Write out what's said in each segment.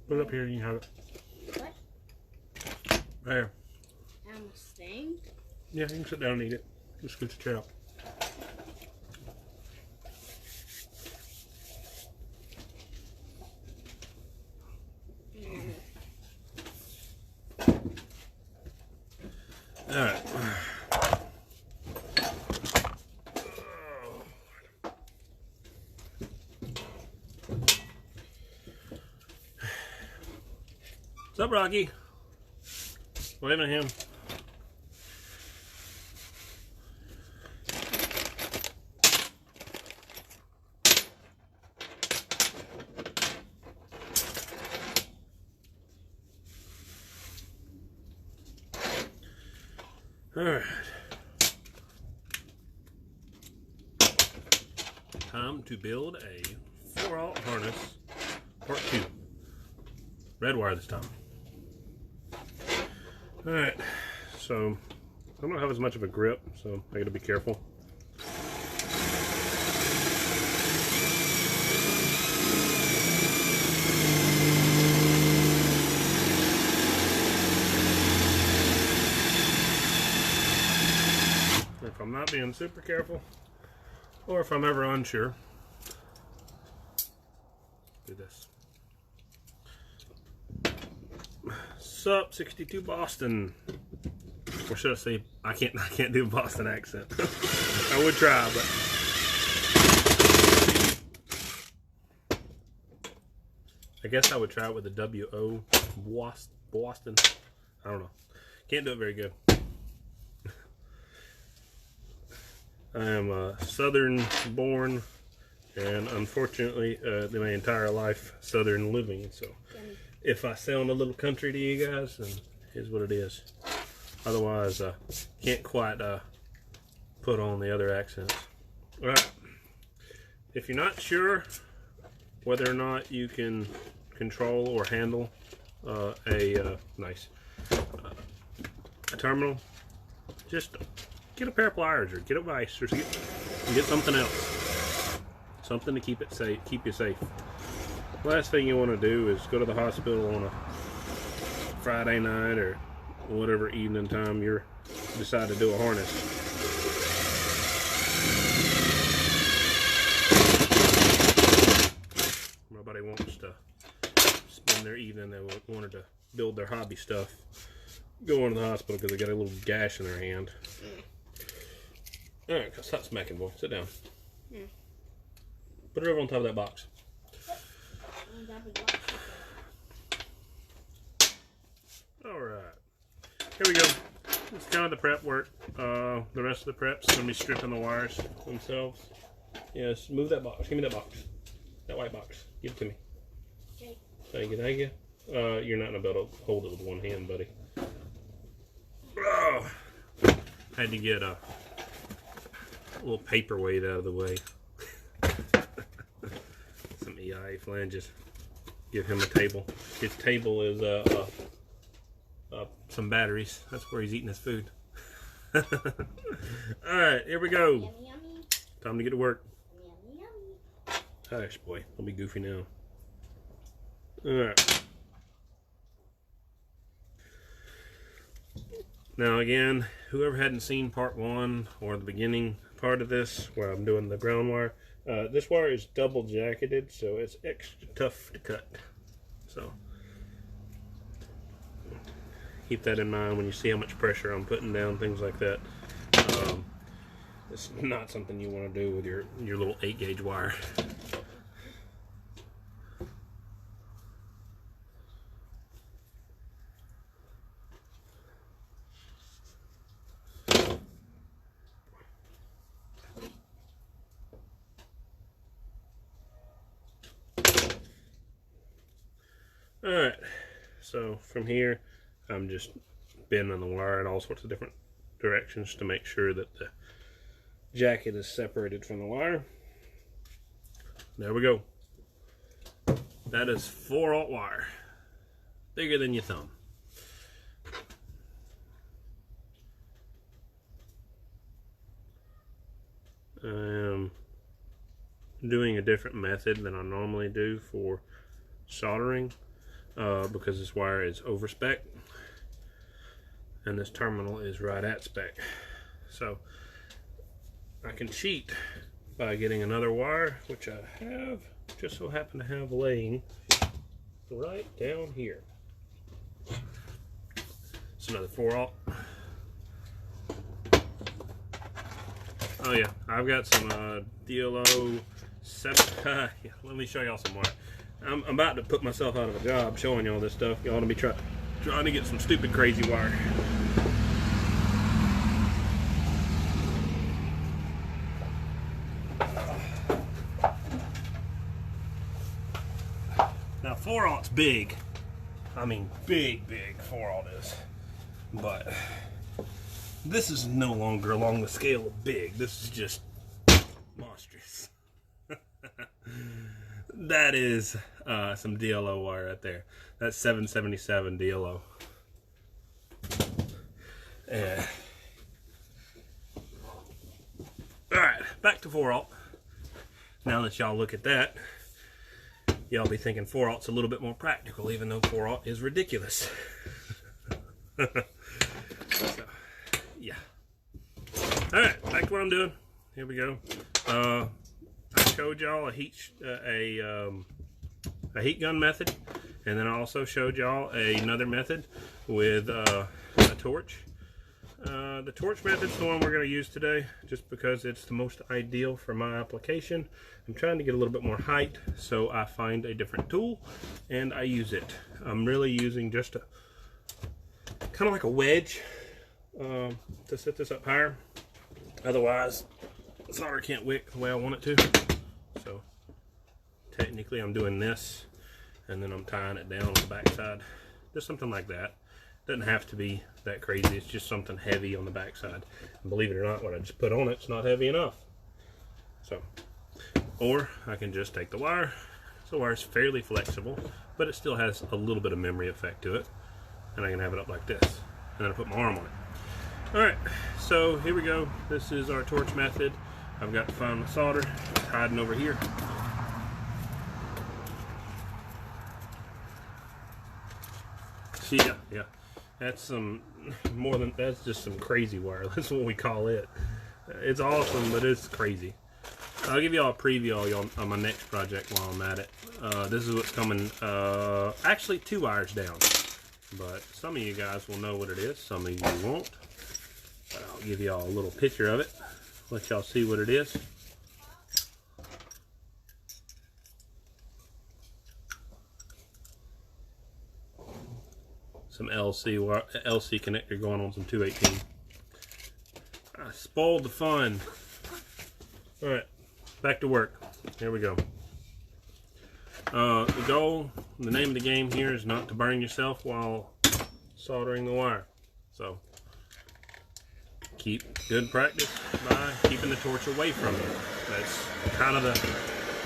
Put it up here and you can have it. What? There. I'm staying? Yeah, you can sit down and eat it. Just scoot your chair up. Alright. What's up, Rocky? Waving at him. Alright. Time to build a 4-aught harness, part 2. Red wire this time. Alright, so I don't have as much of a grip, so I gotta be careful. If I'm not being super careful, or if I'm ever unsure, do this. Sup, 62 Boston. Or should I say, I can't do a Boston accent. I would try, but I guess I would try it with a W-O, Boston. I don't know. Can't do it very good. I am Southern born, and unfortunately, my entire life Southern living. So, if I sound a little country to you guys, then here's what it is. Otherwise, can't quite put on the other accents. All right. If you're not sure whether or not you can control or handle a terminal, just get a pair of pliers or get a vise or get something else, something to keep it safe, keep you safe. Last thing you want to do is go to the hospital on a Friday night or whatever evening time you decide to do a harness. Nobody wants to spend their evening. They wanted to build their hobby stuff, going to the hospital because they got a little gash in their hand. Alright, stop smacking, boy. Sit down. Put it over on top of that box. Alright. Here we go. It's kind of the prep work. The rest of the prep's going to be stripping the wires themselves. Yes, move that box. Give me that box. That white box. Give it to me. Okay. Thank you, thank you. You're not going to be able to hold it with one hand, buddy. Oh, had to get a little paperweight out of the way. Some EIA flanges. Give him a table. His table is some batteries. That's where he's eating his food. Alright, here we go. Yummy, yummy. Time to get to work. Yummy, yummy. Hush, boy. Don't be goofy now. Alright. Now again, whoever hadn't seen part 1 or the beginning part of this, where I'm doing the ground wire, this wire is double jacketed, so it's extra tough to cut. So keep that in mind when you see how much pressure I'm putting down, things like that. It's not something you want to do with your little 8-gauge wire. Alright, so from here I'm just bending the wire in all sorts of different directions to make sure that the jacket is separated from the wire. There we go. That is 4-aught wire. Bigger than your thumb. I am doing a different method than I normally do for soldering. because this wire is over spec and this terminal is right at spec. So I can cheat by getting another wire, which I have, just so happen to have laying right down here. It's another 4/0. Oh yeah, I've got some DLO 7. Yeah, let me show y'all some wire. I'm about to put myself out of a job showing y'all this stuff. Y'all ought to be trying to get some stupid crazy wire. Now 4/0's big. I mean big 4/0 is. But this is no longer along the scale of big. This is just monstrous. That is some DLO wire right there. That's 777 DLO. Yeah. Alright, back to 4/0. Now that y'all look at that, y'all be thinking 4/0's a little bit more practical, even though 4/0 is ridiculous. So, yeah. Alright, back to what I'm doing. Here we go. I showed y'all a heat gun method, and then I also showed y'all another method with a torch. The torch method is the one we're going to use today, just because it's the most ideal for my application. I'm trying to get a little bit more height, so I find a different tool and I use it. I'm really using just a kind of like a wedge to set this up higher. Otherwise, the solder can't wick the way I want it to. So technically I'm doing this, and then I'm tying it down on the back side. Just something like that. Doesn't have to be that crazy. It's just something heavy on the back side. And believe it or not, what I just put on it's not heavy enough. So, or I can just take the wire. So the wire's fairly flexible, but it still has a little bit of memory effect to it. And I can have it up like this. And then I put my arm on it. Alright, so here we go. This is our torch method. I've got to find my solder. It's hiding over here. See, yeah. That's some that's just some crazy wire. That's what we call it. It's awesome, but it's crazy. I'll give y'all a preview on my next project while I'm at it. This is what's coming, actually 2 wires down. But some of you guys will know what it is, some of you won't. But I'll give y'all a little picture of it, let y'all see what it is. Some LC connector going on some 218. I spoiled the fun. Alright, back to work. Here we go. The goal, the name of the game here is not to burn yourself while soldering the wire. So, keep good practice by keeping the torch away from you. That's kind of the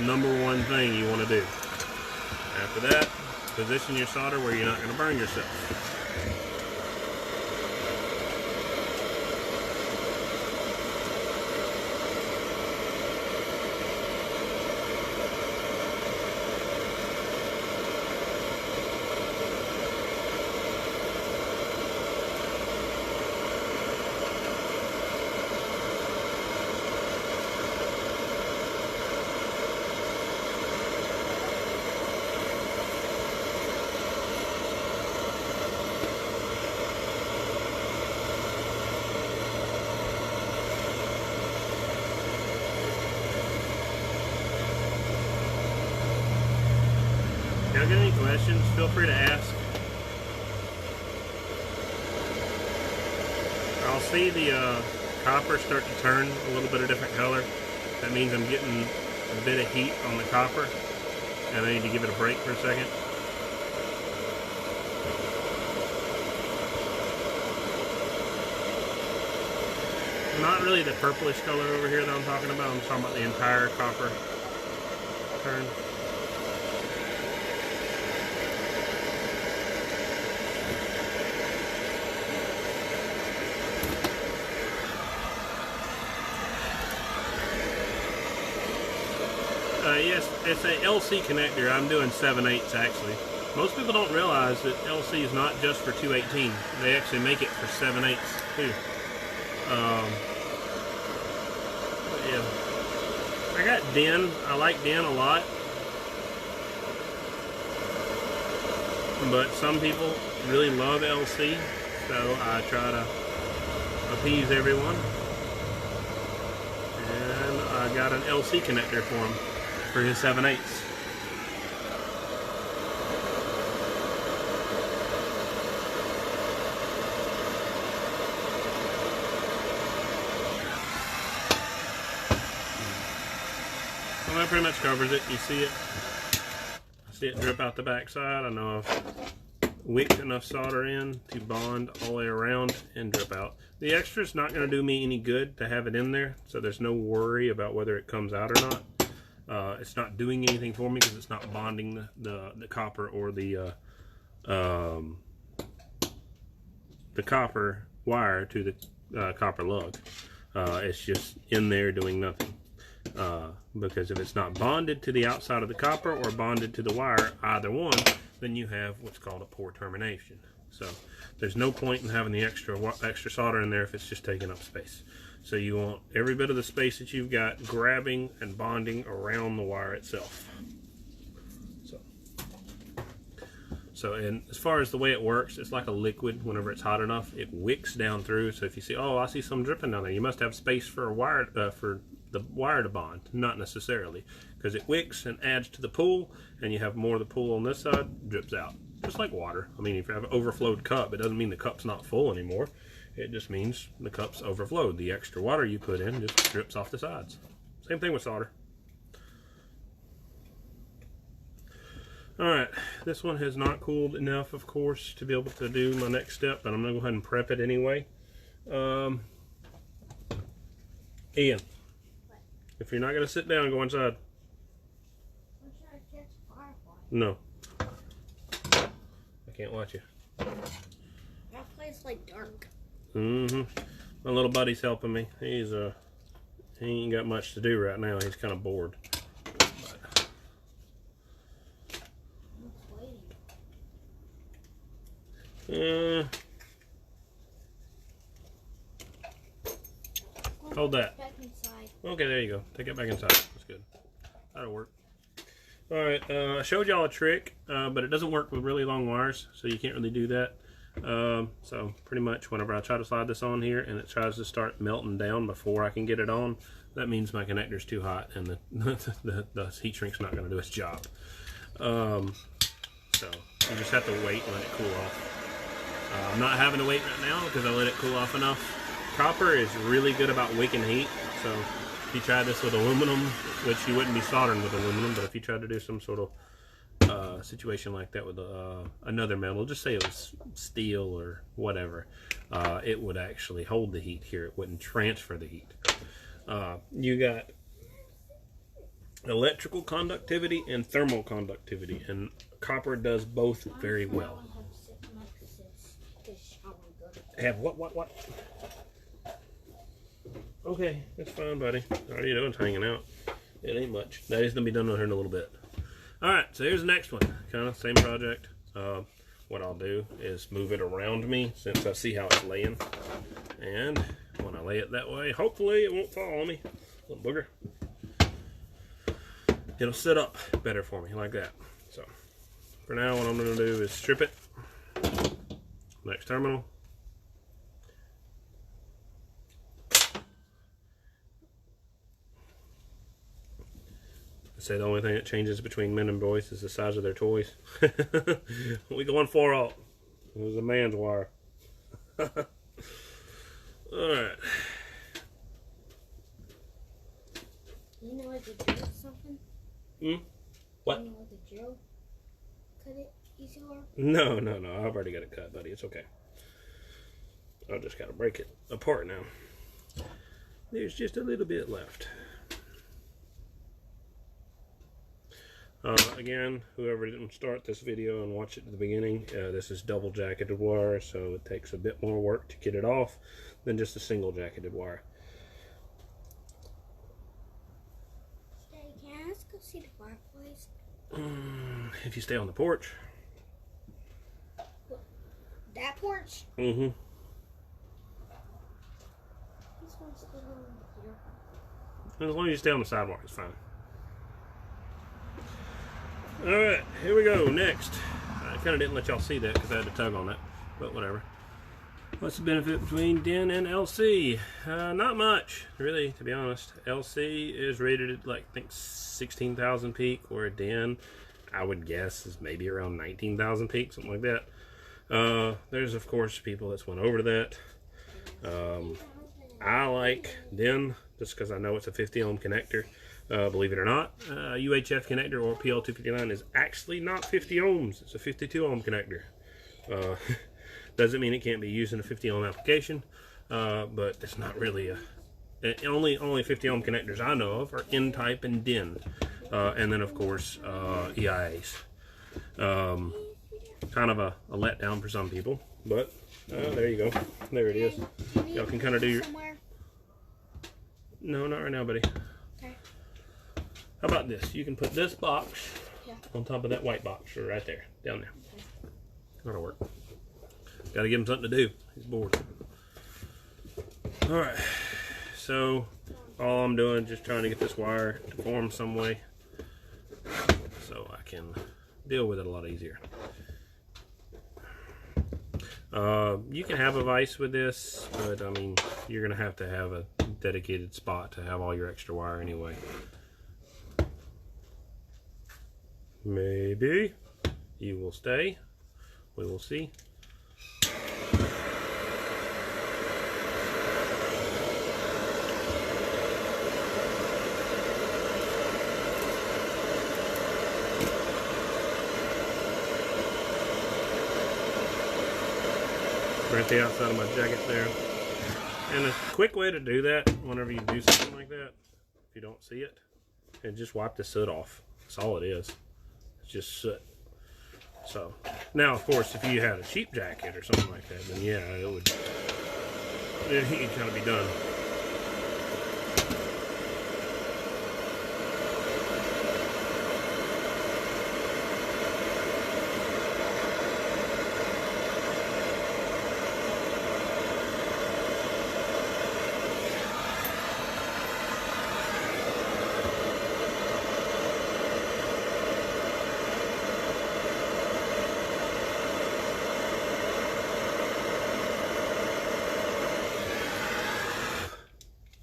#1 thing you want to do. After that, position your solder where you're not going to burn yourself. If y'all get any questions, feel free to ask. I'll see the copper start to turn a little bit of different color. That means I'm getting a bit of heat on the copper, and I need to give it a break for a second. Not really the purplish color over here that I'm talking about. I'm talking about the entire copper turn. Yes, it's a LC connector. I'm doing 7/8 actually. Most people don't realize that LC is not just for 218. They actually make it for 7/8 too. But yeah, I got Den. I like Den a lot, but some people really love LC, so I try to appease everyone. And I got an LC connector for him for his 7/8. Well, that pretty much covers it. You see it? I see it drip out the backside. I know I've wicked enough solder in to bond all the way around and drip out. The extra's not going to do me any good to have it in there, so there's no worry about whether it comes out or not. It's not doing anything for me because it's not bonding the copper or the copper wire to the copper lug. It's just in there doing nothing. Because if it's not bonded to the outside of the copper or bonded to the wire, either one, then you have what's called a poor termination. So there's no point in having the extra solder in there if it's just taking up space. So you want every bit of the space that you've got grabbing and bonding around the wire itself. So, and as far as the way it works, it's like a liquid. Whenever it's hot enough, it wicks down through. So if you see, oh, I see some dripping down there, you must have space for a wire, for the wire to bond. Not necessarily, because it wicks and adds to the pool, and you have more of the pool on this side, drips out. Just like water. I mean, if you have an overflowed cup, it doesn't mean the cup's not full anymore. It just means the cup's overflowed. The extra water you put in just drips off the sides. Same thing with solder. Alright, this one has not cooled enough, of course, to be able to do my next step, but I'm going to go ahead and prep it anyway. Ian, What? if you're not going to sit down, go inside. I'm trying to catch a firefly. No. I can't watch you. That place like dark. My little buddy's helping me. He ain't got much to do right now. He's kind of bored. Hold that. Back inside. Okay, there you go. Take it back inside. That's good. That'll work. Alright, I showed y'all a trick, but it doesn't work with really long wires, so you can't really do that. So pretty much whenever I try to slide this on here and it tries to start melting down before I can get it on, that means my connector's too hot and the heat shrink's not going to do its job. So you just have to wait and let it cool off. I'm not having to wait right now because I let it cool off enough. Copper is really good about wicking heat, so if you tried this with aluminum, which you wouldn't be soldering with aluminum, but if you tried to do some sort of situation like that with another metal, just say it was steel or whatever, it would actually hold the heat here. It wouldn't transfer the heat. You got electrical conductivity and thermal conductivity, and copper does both very well. Have what? Okay, that's fine, buddy. All you doing is hanging out. It ain't much. That is going to be done here in a little bit. Alright, so here's the next one. Kind of same project. What I'll do is move it around me since I see how it's laying. And when I lay it that way, hopefully it won't fall on me. Little booger. It'll sit up better for me like that. So, for now, what I'm going to do is strip it. Next terminal. Say the only thing that changes between men and boys is the size of their toys. We going 4/0. It was a man's wire. Alright. You know like a drill something? What? You know like a drill? Cut it easier? No. I've already got it cut, buddy. It's okay. I just got to break it apart now. There's just a little bit left. Again, whoever didn't start this video and watch it at the beginning, this is double jacketed wire, so it takes a bit more work to get it off than just a single jacketed wire. Daddy, can I just go see the fireplace? If you stay on the porch. That porch? Mm-hmm. This one's still over here. As long as you stay on the sidewalk, it's fine. Alright, here we go. Next. I kind of didn't let y'all see that because I had to tug on that, but whatever. What's the benefit between Den and LC? Not much, really, to be honest. LC is rated at, like, I think 16,000 peak, where a Den, I would guess, is maybe around 19,000 peak, something like that. There's, of course, people that's went over that. I like Den just because I know it's a 50 ohm connector. Believe it or not, UHF connector or PL259 is actually not 50 ohms. It's a 52 ohm connector. Doesn't mean it can't be used in a 50 ohm application, but it's not really a... Only 50 ohm connectors I know of are N-type and DIN. And then, of course, EIAs. Kind of a letdown for some people, but there you go. There it is. Y'all can kind of do your... No, not right now, buddy. Okay. How about this? You can put this box on top of that white box right there, down there. That'll work. Got to give him something to do. He's bored. All right. So all I'm doing is just trying to get this wire to form some way so I can deal with it a lot easier. You can have a vise with this, but I mean, you're gonna have to have a dedicated spot to have all your extra wire anyway. Maybe you will stay. We will see. Right the outside of my jacket there. And a quick way to do that, whenever you do something like that, if you don't see it, and just wipe the soot off. That's all it is. It's just soot. So, now of course, if you had a sheep jacket or something like that, then yeah, it'd kind of be done.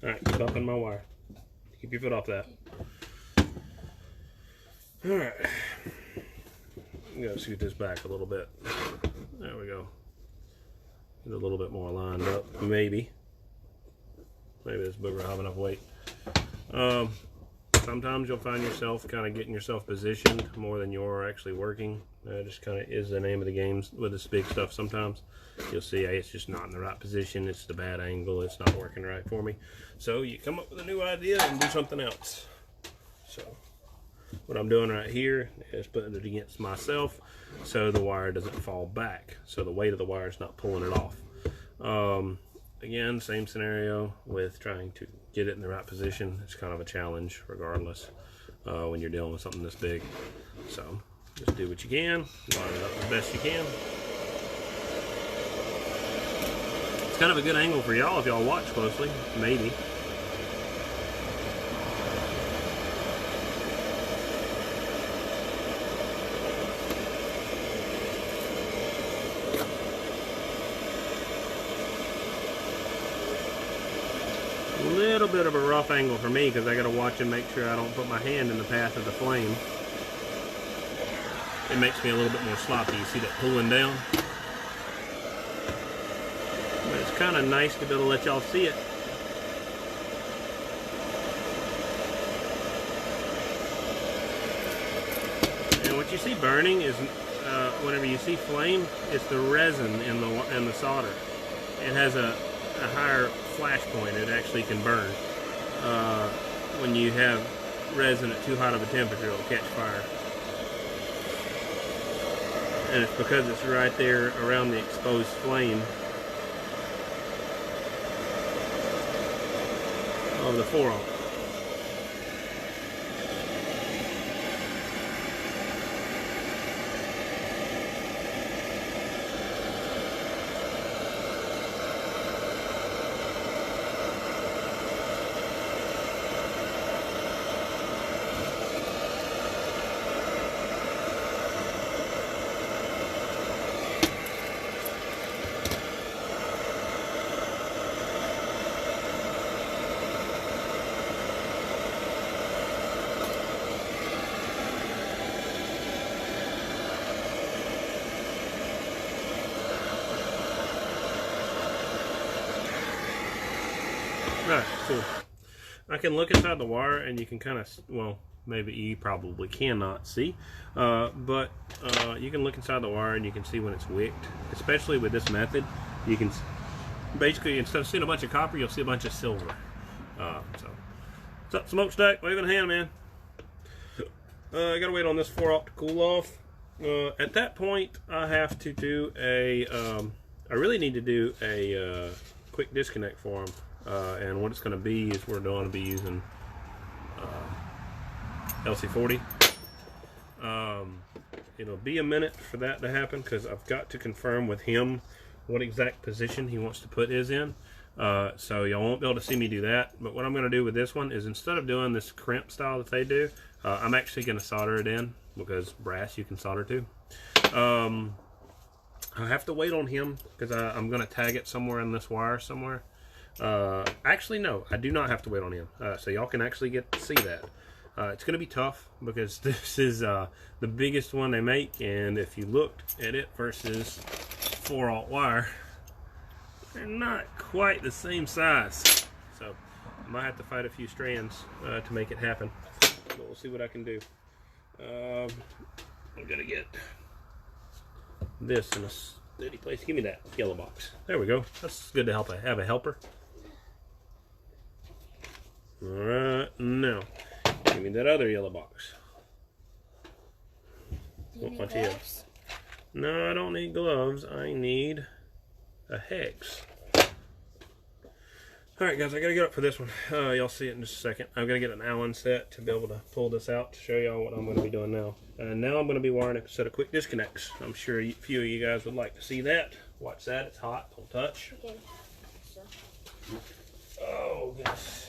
Alright, keep up on my wire. Keep your foot off that. Alright. I'm going to scoot this back a little bit. There we go. Get a little bit more lined up. Maybe. Maybe this booger will have enough weight. Sometimes you'll find yourself kind of getting yourself positioned more than you're actually working. Just kind of is the name of the game with this big stuff sometimes. You'll see, hey, it's just not in the right position. It's the bad angle. It's not working right for me. So you come up with a new idea and do something else. So what I'm doing right here is putting it against myself so the wire doesn't fall back. So the weight of the wire is not pulling it off. Again, same scenario with trying to get it in the right position. It's kind of a challenge regardless when you're dealing with something this big. So just do what you can, line it up as best you can. It's kind of a good angle for y'all if y'all watch closely, maybe. A little bit of a rough angle for me because I got to watch and make sure I don't put my hand in the path of the flame. It makes me a little bit more sloppy. You see that pulling down? But it's kind of nice to be able to let y'all see it. And what you see burning is, whenever you see flame, it's the resin in the solder. It has a higher flash point. It actually can burn. When you have resin at too hot of a temperature, it'll catch fire. And it's because it's right there around the exposed flame of the 4 ohm. Alright, cool. I can look inside the wire and you can kind of, well, maybe you probably cannot see, but you can look inside the wire and you can see when it's wicked. Especially with this method, you can basically, instead of seeing a bunch of copper, you'll see a bunch of silver. What's up, smokestack? Waving a hand, man. I gotta wait on this 4-aught to cool off. At that point, I have to do a, I really need to do a quick disconnect for them. And what it's going to be is we're going to be using LC40. It'll be a minute for that to happen because I've got to confirm with him what exact position he wants to put his in. So y'all won't be able to see me do that. But what I'm going to do with this one is instead of doing this crimp style that they do, I'm actually going to solder it in because brass you can solder to. I have to wait on him because I'm going to tag it somewhere in this wire somewhere. Actually, no, I do not have to wait on him. So y'all can actually get to see that. It's going to be tough because this is the biggest one they make, and if you looked at it versus 4-aught wire, they're not quite the same size. So I might have to fight a few strands to make it happen, but we'll see what I can do. I'm going to get this in a steady place. Give me that yellow box. There we go. That's good to have a helper. Alright, now give me that other yellow box. Do you need What gloves? No, I don't need gloves. I need a hex. Alright guys, I gotta get up for this one. Y'all see it in just a second. I'm gonna get an Allen set to be able to pull this out to show y'all what I'm gonna be doing now. And now I'm gonna be wiring a set of quick disconnects. I'm sure a few of you guys would like to see that. Watch that, it's hot, don't touch. Okay. So, Oh goodness.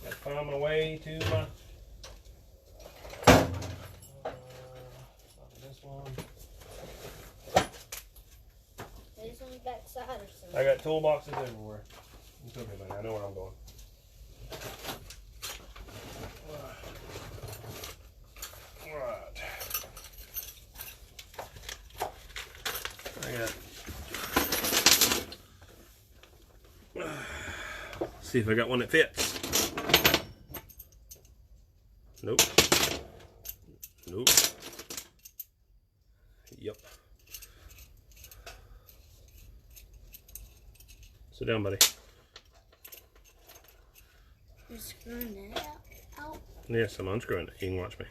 Gotta find my way to my this one. it's on the back side or something. I got toolboxes everywhere. It's okay, man. I know where I'm going. Alright. See if I got one that fits. Nope. Nope. Yep. Sit down, buddy. You're screwing that out? Yes, I'm unscrewing it. You can watch me.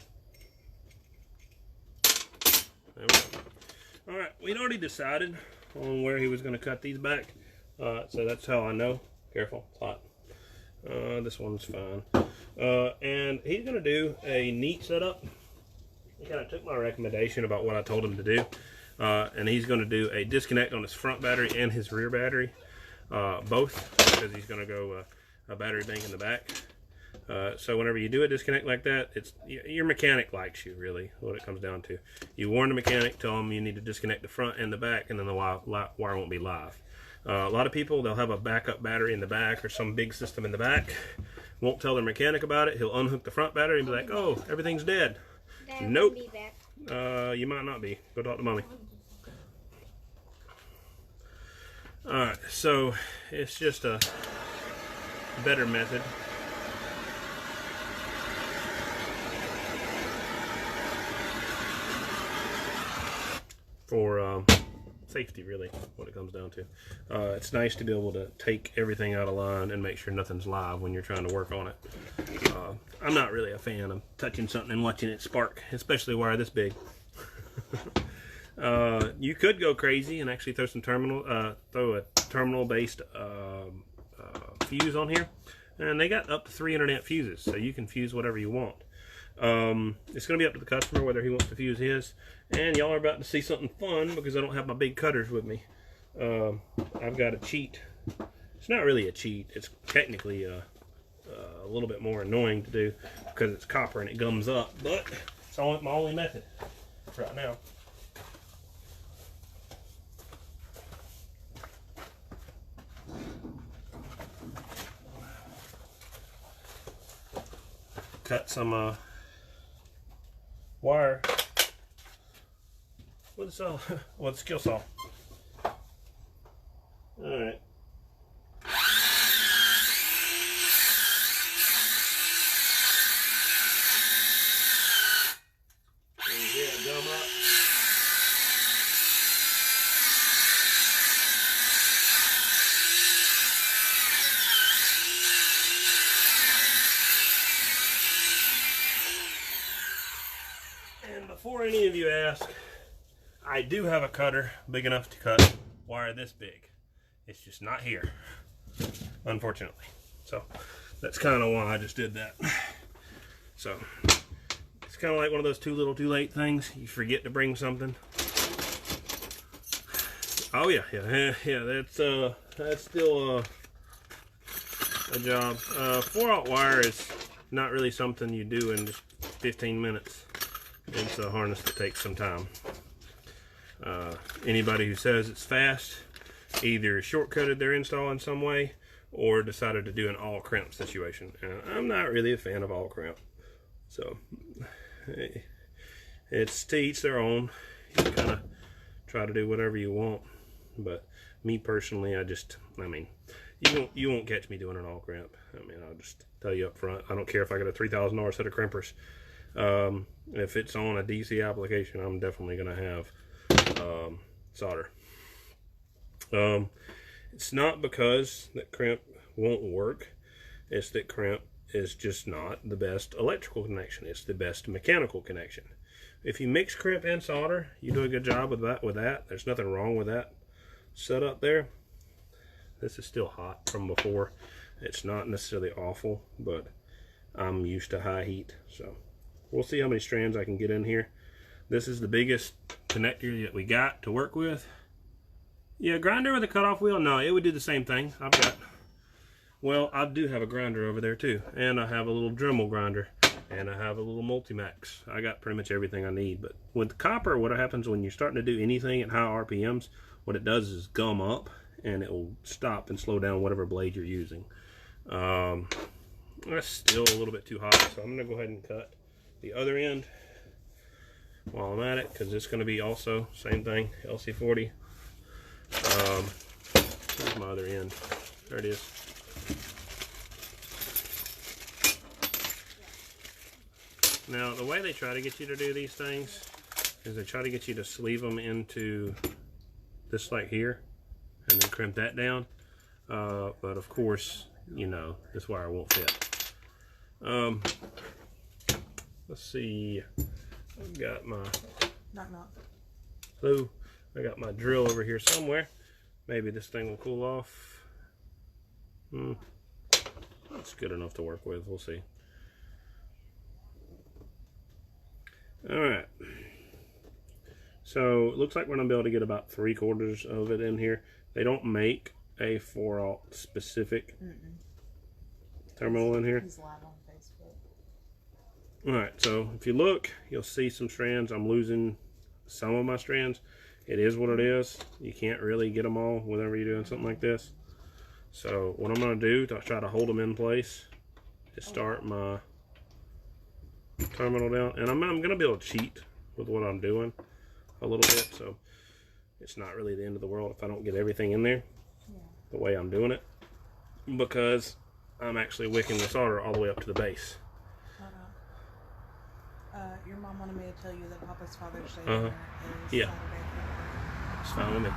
There we go. Alright, we'd already decided on where he was going to cut these back. So that's how I know. Careful, it's hot. This one's fine. And he's going to do a neat setup. He kind of took my recommendation about what I told him to do. And he's going to do a disconnect on his front battery and his rear battery. Both, because he's going to go a battery bank in the back. So whenever you do a disconnect like that, it's your mechanic likes you, really, what it comes down to. You warn the mechanic, tell them you need to disconnect the front and the back, and then the wire won't be live. A lot of people, they'll have a backup battery in the back or some big system in the back. Won't tell their mechanic about it. He'll unhook the front battery and be like, oh, everything's dead. Dad, Nope. Be back. You might not be. Go talk to mommy. Alright, so it's just a better method. For safety, really, what it comes down to. It's nice to be able to take everything out of line and make sure nothing's live when you're trying to work on it. I'm not really a fan of touching something and watching it spark, especially a wire this big. You could go crazy and actually throw a terminal-based fuse on here, and they got up to 300 amp fuses, so you can fuse whatever you want. It's going to be up to the customer whether he wants to fuse his. And y'all are about to see something fun because I don't have my big cutters with me. I've got a cheat. It's not really a cheat. It's technically a little bit more annoying to do because it's copper and it gums up. But it's my only method right now. Cut some wire with a saw, with a skill saw. Alright. And before any of you ask, I do have a cutter big enough to cut wire this big. It's just not here, unfortunately. So that's kind of why I just did that. So it's kind of like one of those too little too late things. You forget to bring something. Oh yeah, that's still a job. 4/0 wire is not really something you do in just 15 minutes. It's a harness that takes some time. Anybody who says it's fast either shortcutted their install in some way or decided to do an all crimp situation. I'm not really a fan of all crimp. So it's to each their own. You kind of try to do whatever you want. But me personally, you won't catch me doing an all crimp. I mean, I'll just tell you up front. I don't care if I got a $3,000 set of crimpers. If it's on a DC application, I'm definitely going to have solder. It's not because that crimp won't work. It's that crimp is just not the best electrical connection. It's the best mechanical connection. If you mix crimp and solder, you do a good job with that. There's nothing wrong with that setup there. This is still hot from before. It's not necessarily awful, but I'm used to high heat. So we'll see how many strands I can get in here. This is the biggest connector that we got to work with. Yeah, grinder with a cutoff wheel? No, it would do the same thing. I do have a grinder over there too. And I have a little Dremel grinder. And I have a little Multimax. I got pretty much everything I need. But with copper, what happens when you're starting to do anything at high RPMs, what it does is gum up. And it will stop and slow down whatever blade you're using. That's still a little bit too hot. So I'm going to go ahead and cut the other end while I'm at it, because it's going to be also same thing, LC40. Here's my other end. There it is. Now the way they try to get you to do these things is they try to get you to sleeve them into this like here and then crimp that down, but of course, you know, this wire won't fit. Let's see, I've got my Hello. I got my drill over here somewhere. Maybe this thing will cool off. It's good enough to work with. We'll see. Alright. So it looks like we're going to be able to get about 3/4 of it in here. They don't make a 4/0 specific terminal in here. He's live on Facebook. Alright, so if you look, you'll see some strands. I'm losing some of my strands. It is what it is. You can't really get them all whenever you're doing something like this. So what I'm going to do to try to hold them in place is start my terminal down. And I'm going to be able to cheat with what I'm doing a little bit. So it's not really the end of the world if I don't get everything in there the way I'm doing it. Because I'm actually wicking the solder all the way up to the base. Your mom wanted me to tell you that Papa's Father's Day dinner is Yeah. Saturday. It's fine with me.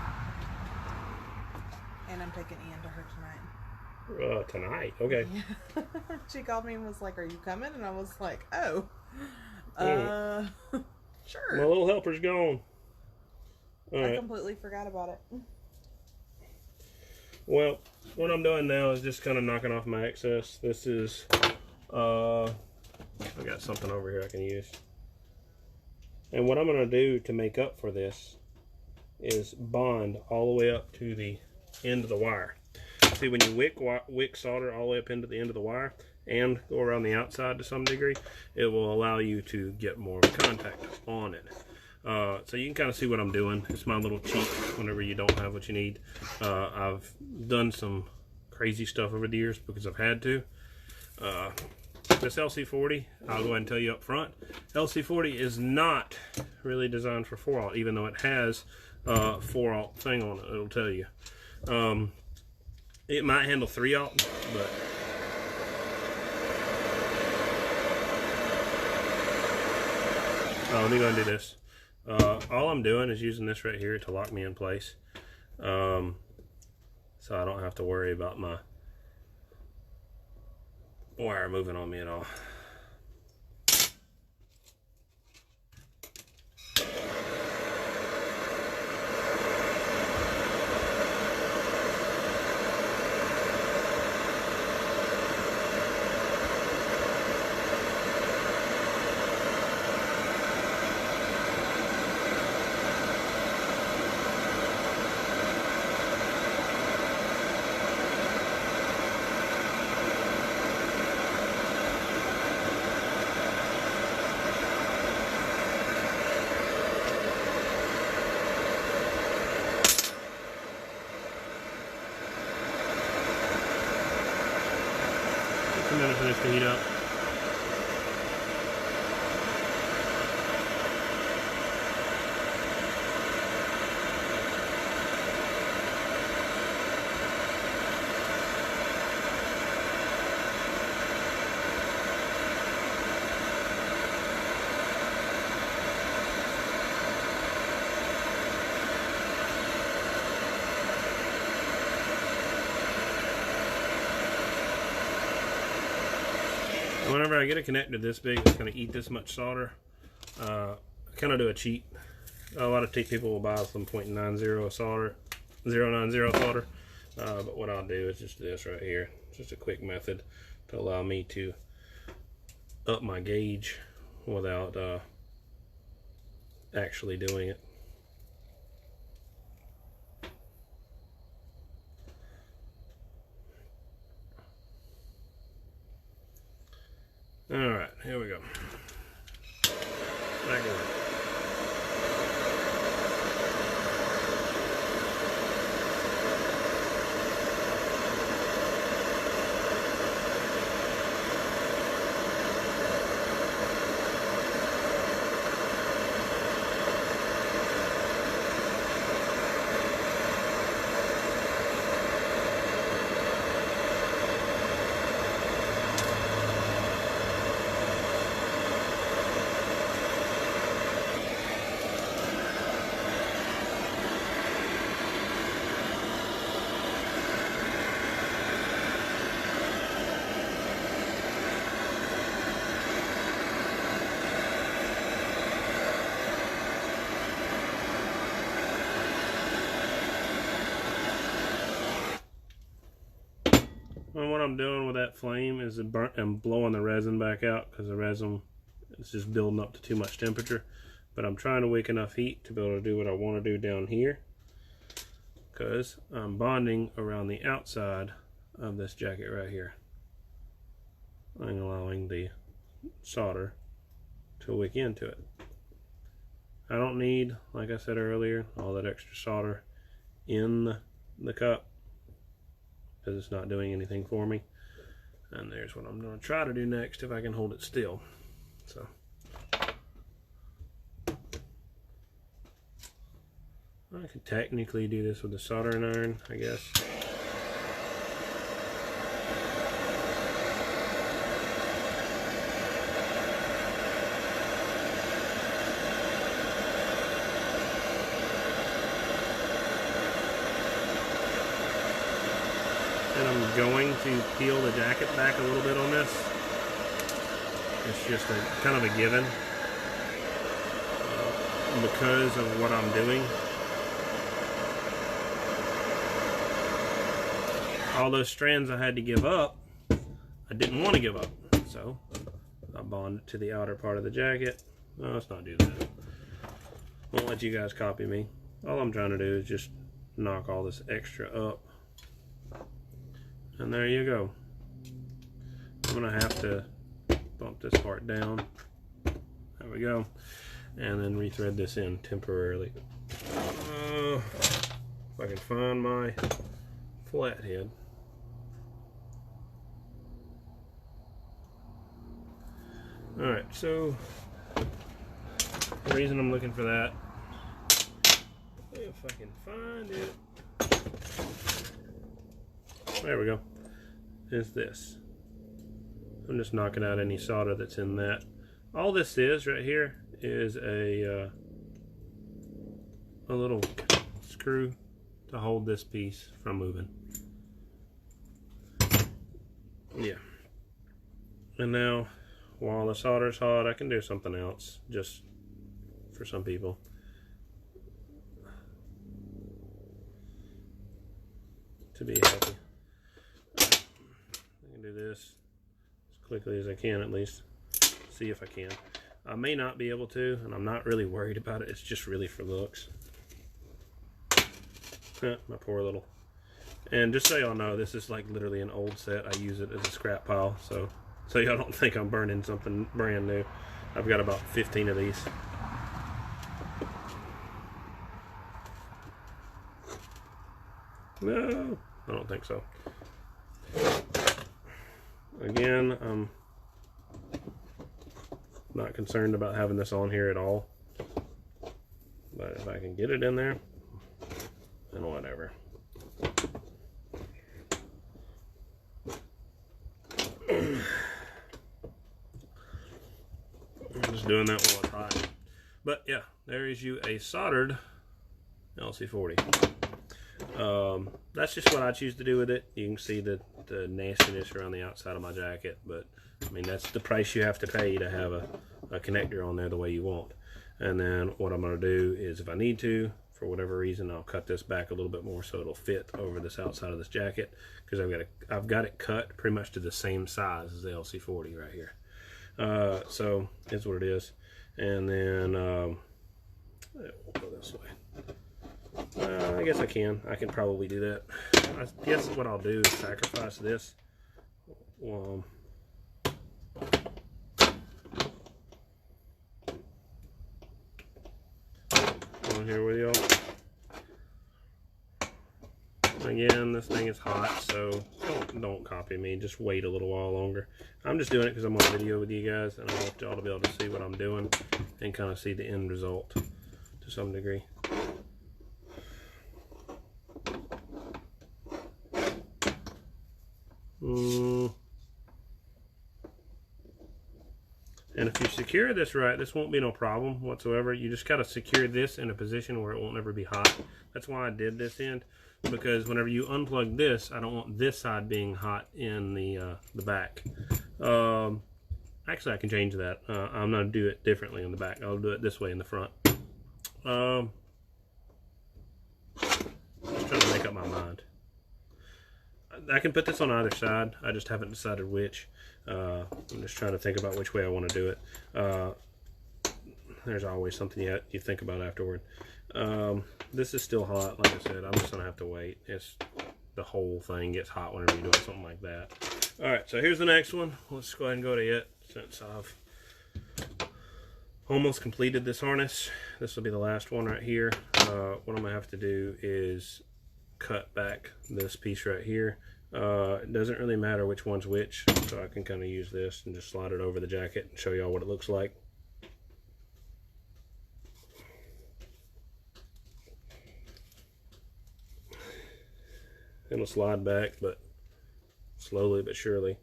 And I'm taking Ian to her tonight. Tonight? Okay. Yeah. She called me and was like, "Are you coming?" And I was like, "Oh, sure." My little helper's gone. I completely forgot about it. Well, what I'm doing now is just kind of knocking off my excess. This is, I got something over here I can use. And what I'm going to do to make up for this is bond all the way up to the end of the wire. See, when you wick solder all the way up into the end of the wire and go around the outside to some degree, it will allow you to get more of a contact on it. So you can kind of see what I'm doing. It's my little cheat whenever you don't have what you need. I've done some crazy stuff over the years because I've had to. This LC40, I'll go ahead and tell you up front, LC40 is not really designed for 4/0, even though it has a 4/0 thing on it. It'll tell you. It might handle 3/0, but let me go and do this. All I'm doing is using this right here to lock me in place, so I don't have to worry about my wire moving on me at all. whenever I get a connector this big, it's going to eat this much solder. I kind of do a cheat. A lot of people will buy some .90 solder, 090 solder. But what I'll do is just this right here. Just a quick method to allow me to up my gauge without actually doing it. All right, here we go. Back to work. And what I'm doing with that flame is I'm blowing the resin back out because the resin is just building up to too much temperature. But I'm trying to wake enough heat to be able to do what I want to do down here, because I'm bonding around the outside of this jacket right here. I'm allowing the solder to wick into it. I don't need, like I said earlier, all that extra solder in the cup, because it's not doing anything for me. And there's what I'm going to try to do next if I can hold it still. So I could technically do this with a soldering iron, I guess. And I'm going to peel the jacket back a little bit on this. It's just a kind of a given because of what I'm doing. All those strands I had to give up, I didn't want to give up. So I bond it to the outer part of the jacket. No, let's not do that. Won't let you guys copy me. All I'm trying to do is just knock all this extra up. And there you go. I'm gonna have to bump this part down. There we go. And then rethread this in temporarily. If I can find my flathead. Alright, so the reason I'm looking for that, if I can find it, there we go, is this. I'm just knocking out any solder that's in that. All this is right here is a little screw to hold this piece from moving. Yeah. And now, while the solder's hot, I can do something else, just for some people. To be happy. I can do this as quickly as I can, at least. See if I can. I may not be able to, and I'm not really worried about it. It's just really for looks. My poor little. And just so y'all know, this is like literally an old set. I use it as a scrap pile, so y'all don't think I'm burning something brand new. I've got about 15 of these. No, I don't think so. Again, I'm not concerned about having this on here at all. But if I can get it in there, then whatever. I'm just doing that while it's hot. But yeah, there is you a soldered LC40. That's just what I choose to do with it. You can see the nastiness around the outside of my jacket, but I mean, that's the price you have to pay to have a connector on there the way you want. And then what I'm going to do is, if I need to, for whatever reason, I'll cut this back a little bit more so it'll fit over this outside of this jacket, because I've got it cut pretty much to the same size as the LC40 right here. So it's what it is. And then we'll go this way. I guess I can probably do that. I guess what I'll do is sacrifice this. On here with y'all. Again, this thing is hot, so don't copy me. Just wait a little while longer. I'm just doing it because I'm on video with you guys, and I want y'all to be able to see what I'm doing and kind of see the end result to some degree. And if you secure this right, this won't be no problem whatsoever. You just got to secure this in a position where it won't ever be hot. That's why I did this end, because whenever you unplug this, I don't want this side being hot in the back. Actually, I can change that. I'm going to do it differently in the back. I'll do it this way in the front. Just trying to make up my mind. I can put this on either side. I just haven't decided which. I'm just trying to think about which way I want to do it. There's always something you think about afterward. This is still hot, like I said. I'm just gonna have to wait. The whole thing gets hot whenever you're doing something like that. All right, so here's the next one. Let's go ahead and go to it, since I've almost completed this harness. This will be the last one right here. What I'm gonna have to do is cut back this piece right here. It doesn't really matter which one's which, so I can kind of use this and just slide it over the jacket and show y'all what it looks like. It'll slide back, but slowly but surely.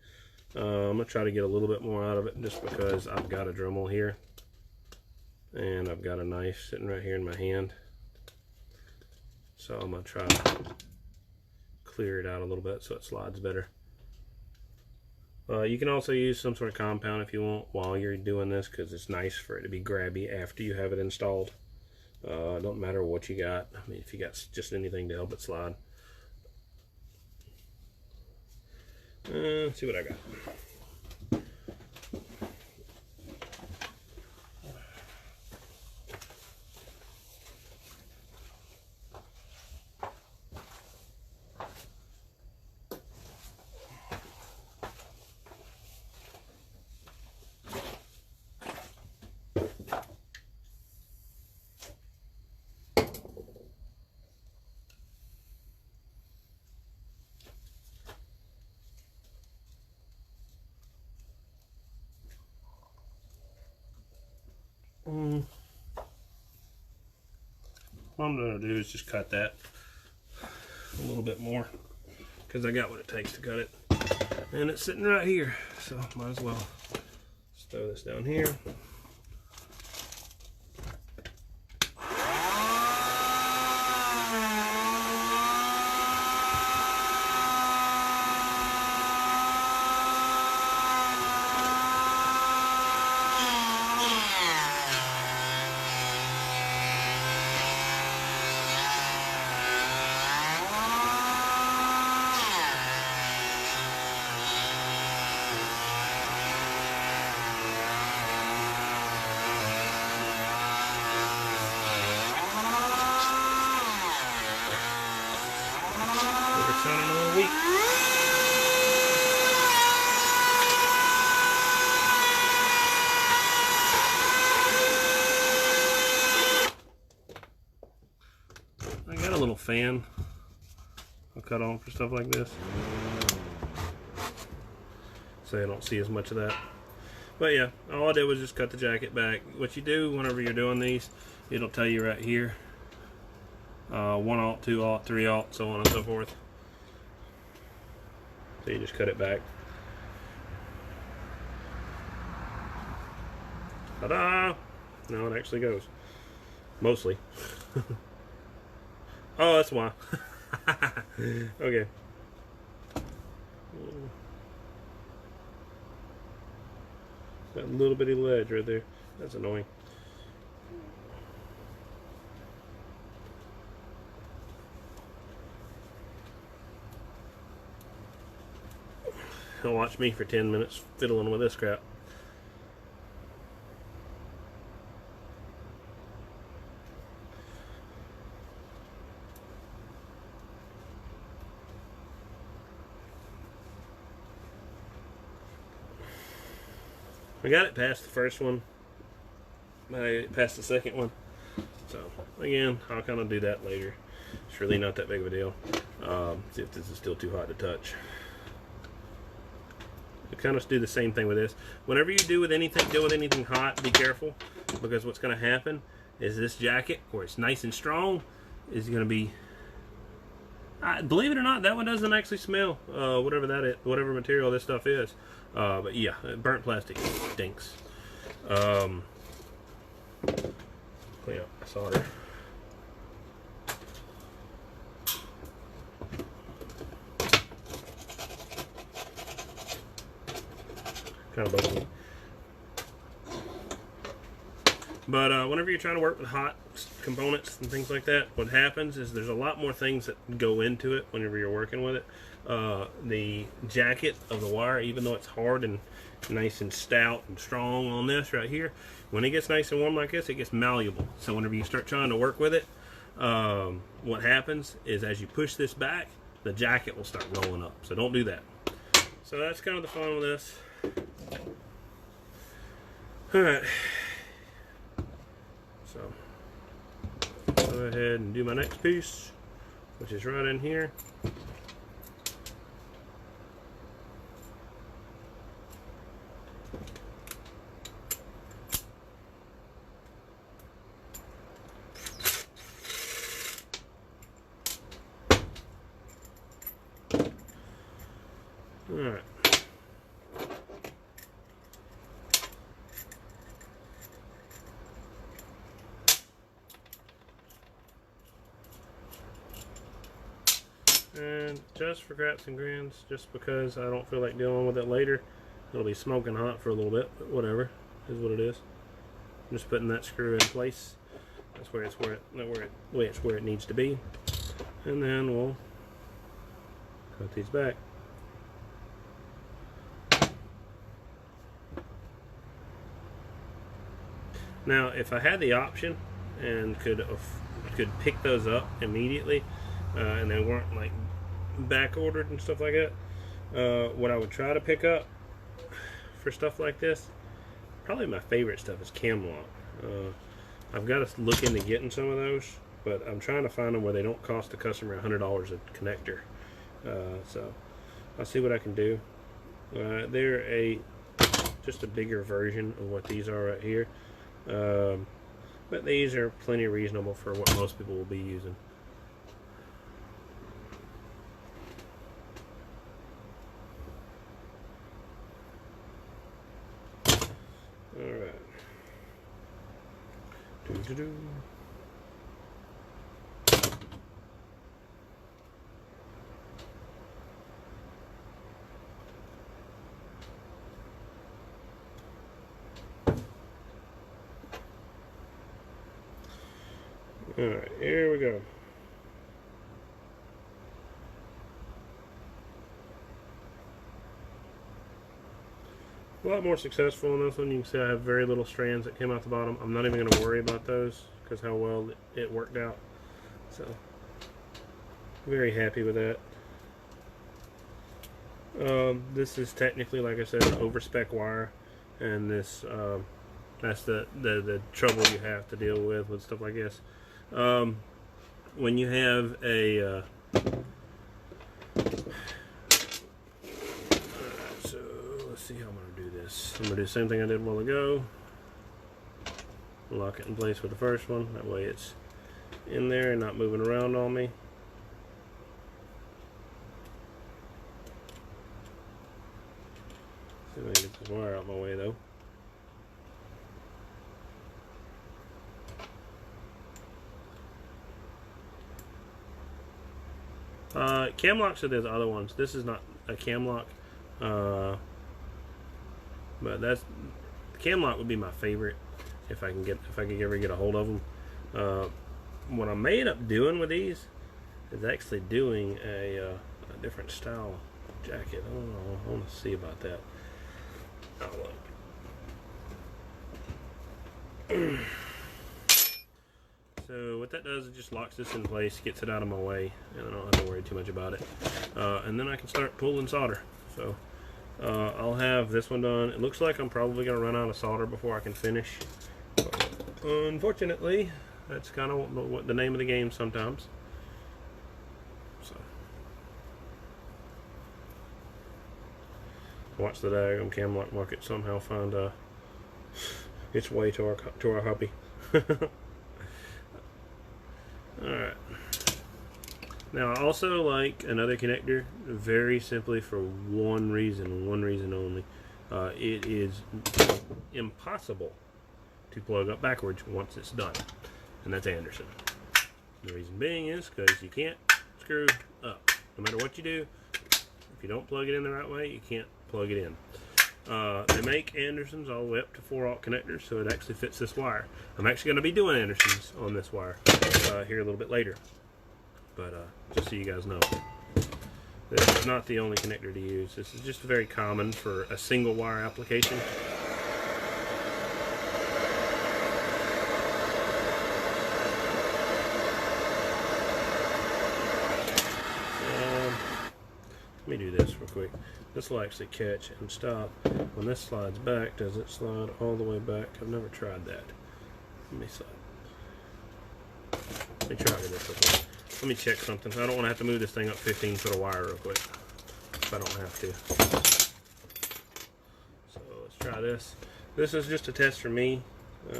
I'm gonna try to get a little bit more out of it, just because I've got a Dremel here and I've got a knife sitting right here in my hand. So I'm gonna try to clear it out a little bit so it slides better. You can also use some sort of compound if you want while you're doing this, because it's nice for it to be grabby after you have it installed. Don't matter what you got. I mean, if you got just anything to help it slide. Let's see what I got. What I'm going to do is just cut that a little bit more, because I got what it takes to cut it. And it's sitting right here, so might as well just throw this down here. I got a little fan I'll cut on for stuff like this, so I don't see as much of that. But yeah, all I did was just cut the jacket back. What you do whenever you're doing these, it'll tell you right here, 1/0, 2/0, 3/0, so on and so forth. So you just cut it back. Ta-da! No, it actually goes. Mostly. Oh, that's why. Okay. That little bitty ledge right there. That's annoying. He'll watch me for 10 minutes fiddling with this crap. I got it past the first one. I passed the second one. So, again, I'll kind of do that later. It's really not that big of a deal. See if this is still too hot to touch. You kind of do the same thing with this. Whenever you deal with anything hot, be careful, because what's going to happen is this jacket, where it's nice and strong, is going to be. Believe it or not, that one doesn't actually smell. Whatever that is, whatever material this stuff is. But yeah, burnt plastic stinks. Clean up solder. Kind of bugs me. But whenever you're trying to work with hot components and things like that, what happens is there's a lot more things that go into it whenever you're working with it. The jacket of the wire, even though it's hard and nice and stout and strong on this right here, when it gets nice and warm like this, it gets malleable. So whenever you start trying to work with it, what happens is as you push this back, the jacket will start rolling up. So don't do that. So that's kind of the fun with this. Alright. So go ahead and do my next piece, which is right in here. All right. And just for craps and grins, just because I don't feel like dealing with it later, it'll be smoking hot for a little bit, but whatever, is what it is. I'm just putting that screw in place. That's where it's where it needs to be. And then we'll cut these back. Now, if I had the option and could pick those up immediately, and they weren't like back ordered and stuff like that, what I would try to pick up for stuff like this, probably my favorite stuff is Camlock. I've got to look into getting some of those, but I'm trying to find them where they don't cost the customer $100 a connector. So I'll see what I can do. They're just a bigger version of what these are right here. But these are plenty reasonable for what most people will be using. Alright. Doo-doo-doo. Alright, here we go. A lot more successful in this one. You can see I have very little strands that came out the bottom. I'm not even going to worry about those because how well it worked out. So, very happy with that. This is technically, like I said, an over-spec wire, and this that's the trouble you have to deal with stuff like this. When you have a so let's see how I'm going to do this. I'm going to do the same thing I did a while ago. Lock it in place with the first one. That way it's in there and not moving around on me. See if I can get this wire out of my way though. Cam locks are the other ones. This is not a cam lock, but that's cam lock would be my favorite if I could ever get a hold of them. What I may end up doing with these is actually doing a different style jacket. I don't know. I want to see about that. Oh, look. So what that does, it just locks this in place, gets it out of my way, and I don't have to worry too much about it. And then I can start pulling solder. So I'll have this one done. It looks like I'm probably going to run out of solder before I can finish. But unfortunately, that's kind of what the name of the game sometimes. So watch the diagram cam lock market somehow find its way to our hobby. Alright. Now I also like another connector very simply for one reason only. It is impossible to plug up backwards once it's done. And that's Anderson. The reason being is because you can't screw up. No matter what you do, if you don't plug it in the right way, you can't plug it in. They make Andersons all the way up to 4-aught connectors, so it actually fits this wire. I'm actually going to be doing Andersons on this wire here a little bit later, but just so you guys know, this is not the only connector to use. This is just very common for a single wire application. Let me do this real quick. This will actually catch and stop. When this slides back, does it slide all the way back? I've never tried that. Let me try this real quick. Let me check something. I don't want to have to move this thing up 15 foot of wire real quick if I don't have to. So let's try this. This is just a test for me to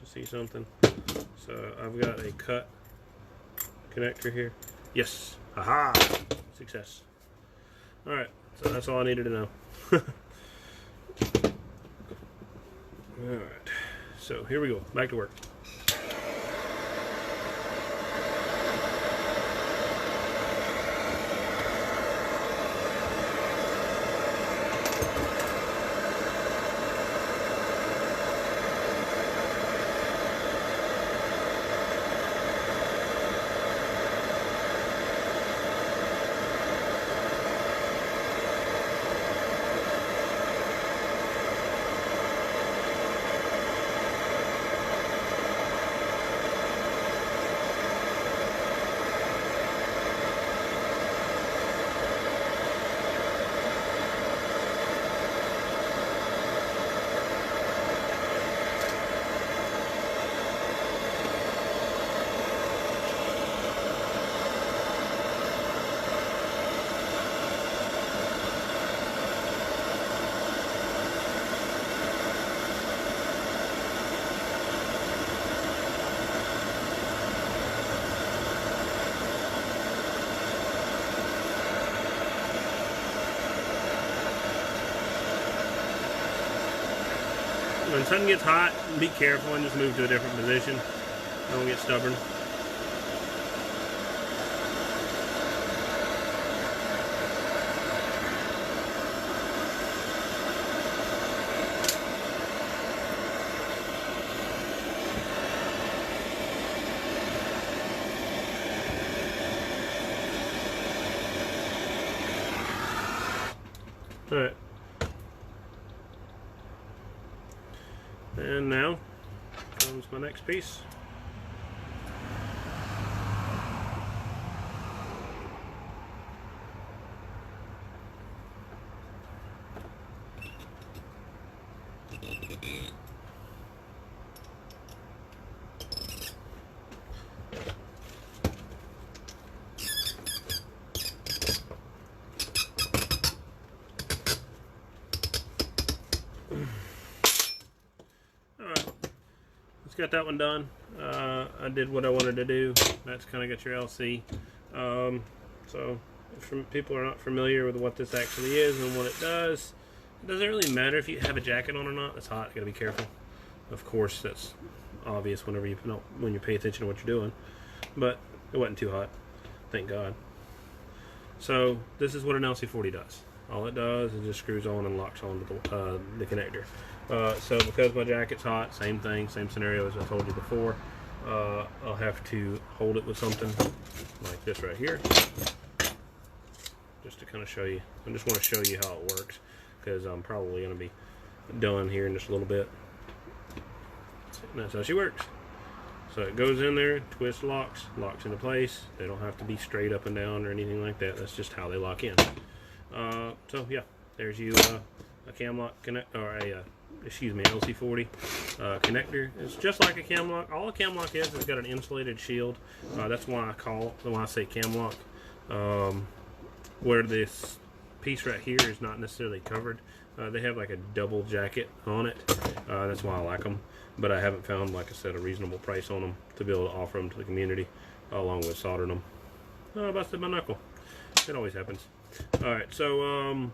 see something. So I've got a cut connector here. Yes. Aha! Success. Alright, so that's all I needed to know. Alright, so here we go. Back to work. When the sun gets hot, be careful and just move to a different position. Don't get stubborn. Alright. And now comes my next piece. Got that one done. I did what I wanted to do. That's kind of got your LC. So if people are not familiar with what this actually is and what it doesn't really matter if you have a jacket on or not. It's hot. You gotta be careful. Of course, that's obvious when you pay attention to what you're doing. But It wasn't too hot, thank God. So this is what an LC40 does. All it does is just screws on and locks onto the connector. So because my jacket's hot, same thing, same scenario as I told you before. I'll have to hold it with something like this right here, just to kind of show you. I just want to show you how it works, because I'm probably going to be done here in just a little bit. And that's how she works. So it goes in there, twists, locks into place. They don't have to be straight up and down or anything like that. That's just how they lock in. So yeah, there's you a cam lock connect, or a excuse me, LC40 connector. It's just like a cam lock. All a cam lock is, it's got an insulated shield. That's why I say cam lock. Where this piece right here is not necessarily covered. They have like a double jacket on it. That's why I like them. But I haven't found, like I said, a reasonable price on them to be able to offer them to the community, along with soldering them. Oh, I busted my knuckle. It always happens. Alright, so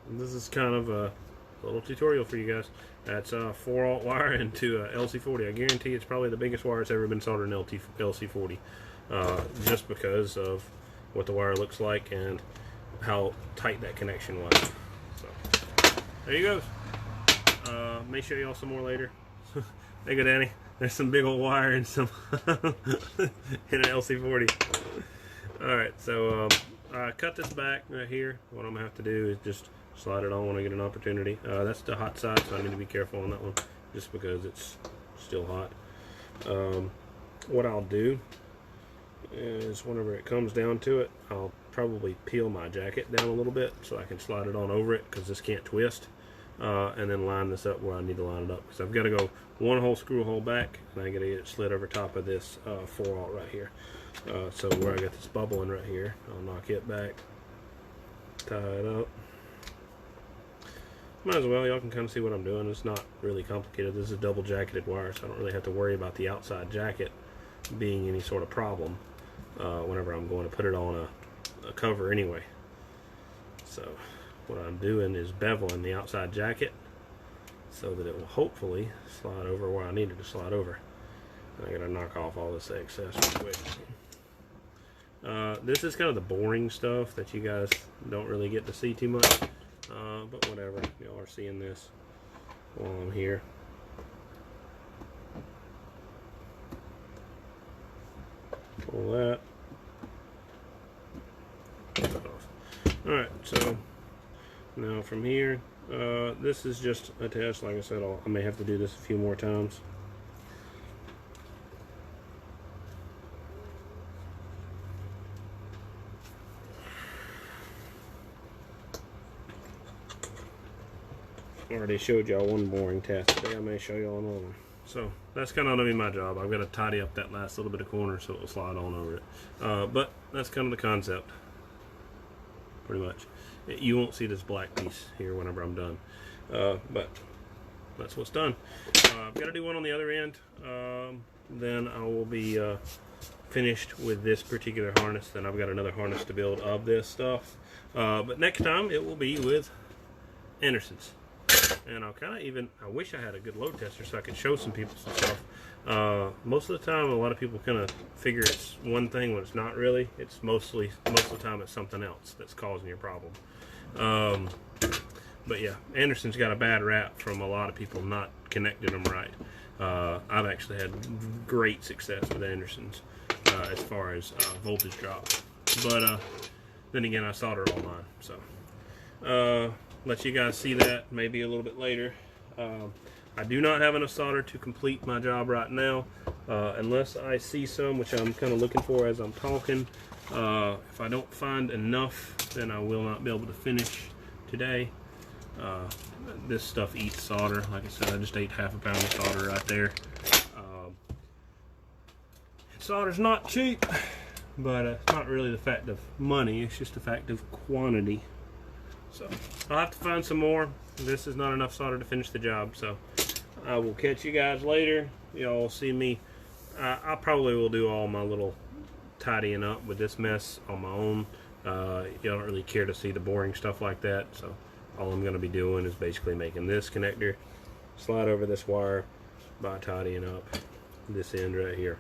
this is kind of a little tutorial for you guys. That's 4-aught wire into a LC40. I guarantee it's probably the biggest wire that's ever been soldered in LC40. Just because of what the wire looks like and how tight that connection was. So there you go. May show y'all some more later. There you go, Danny. There's some big old wire and some in an LC40. Alright, so I cut this back right here. What I'm gonna have to do is just slide it on when I get an opportunity. That's the hot side, so I need to be careful on that one, just because it's still hot. What I'll do is, whenever it comes down to it, I'll probably peel my jacket down a little bit so I can slide it on over it, because this can't twist, and then line this up where I need to line it up, because I've got to go one whole screw hole back, and I got to get it slid over top of this 4-aught right here. So where I got this bubbling right here, I'll knock it back, tie it up. Might as well, y'all can kind of see what I'm doing. It's not really complicated. This is double jacketed wire, so I don't really have to worry about the outside jacket being any sort of problem whenever I'm going to put it on a cover anyway. So what I'm doing is beveling the outside jacket so that it will hopefully slide over where I need it to slide over. And I gotta knock off all this excess real quick. This is kind of the boring stuff that you guys don't really get to see too much, but whatever, y'all are seeing this while I'm here. Pull that. Alright, so now from here, this is just a test. Like I said, I may have to do this a few more times. I already showed y'all one boring task today. I may show y'all another one. So that's kind of gonna be my job. I've got to tidy up that last little bit of corner so it will slide on over it. But that's kind of the concept, pretty much. You won't see this black piece here whenever I'm done, but that's what's done. I've got to do one on the other end. Then I will be finished with this particular harness. Then I've got another harness to build of this stuff. But next time it will be with Anderson's. And I'll kind of I wish I had a good load tester so I could show some people some stuff. Most of the time, a lot of people kind of figure it's one thing when it's not really. It's most of the time it's something else that's causing your problem. But yeah, Anderson's got a bad rap from a lot of people not connecting them right. I've actually had great success with Anderson's as far as voltage drop. But then again, I solder all mine. So let you guys see that maybe a little bit later. I do not have enough solder to complete my job right now, unless I see some, which I'm kind of looking for as I'm talking. If I don't find enough, then I will not be able to finish today. This stuff eats solder. Like I said, I just ate half a pound of solder right there. Solder's not cheap, but it's not really the fact of money, it's just the fact of quantity. So I'll have to find some more. This is not enough solder to finish the job, so I will catch you guys later. Y'all see me. I probably will do all my little tidying up with this mess on my own. You don't really care to see the boring stuff like that, so all I'm going to be doing is basically making this connector slide over this wire by tidying up this end right here.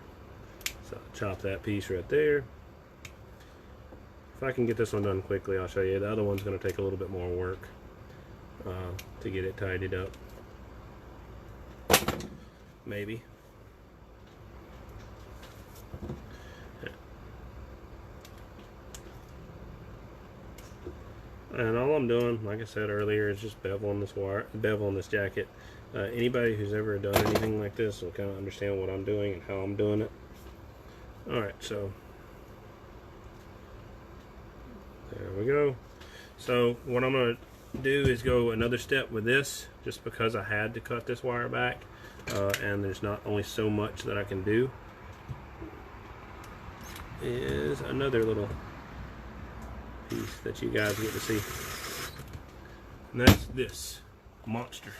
So I'll chop that piece right there. If I can get this one done quickly, I'll show you. The other one's going to take a little bit more work to get it tidied up. Maybe. And all I'm doing, like I said earlier, is just beveling this wire, beveling this jacket. Anybody who's ever done anything like this will kind of understand what I'm doing and how I'm doing it. Alright, so there we go. So what I'm going to do is go another step with this, just because I had to cut this wire back, and there's not only so much that I can do. Is another little piece that you guys get to see, and that's this monster.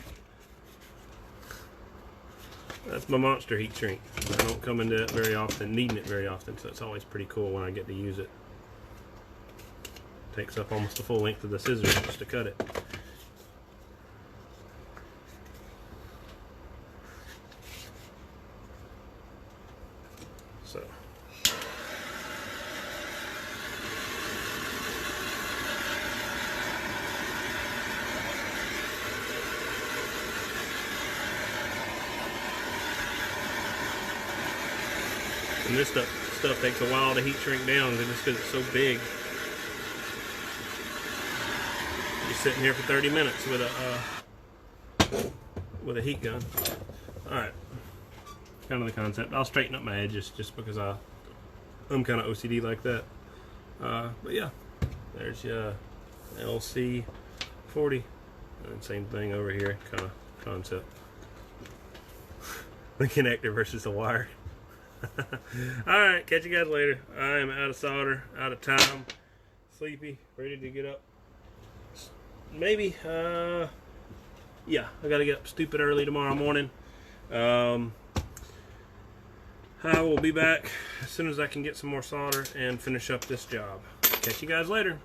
That's my monster heat shrink. I don't come into it very often, needing it very often, so it's always pretty cool when I get to use it. Takes up almost the full length of the scissors just to cut it. So and this stuff takes a while to heat shrink down just because it's so big. You're sitting here for 30 minutes with a heat gun. Alright, kind of the concept. I'll straighten up my edges just because I'm kind of OCD like that. But yeah, there's your LC 40, and same thing over here, kind of concept. The connector versus the wire. Alright, catch you guys later. I am out of solder, out of time, sleepy, ready to get up. Maybe, yeah, I gotta get up stupid early tomorrow morning. I will be back as soon as I can get some more solder and finish up this job. Catch you guys later.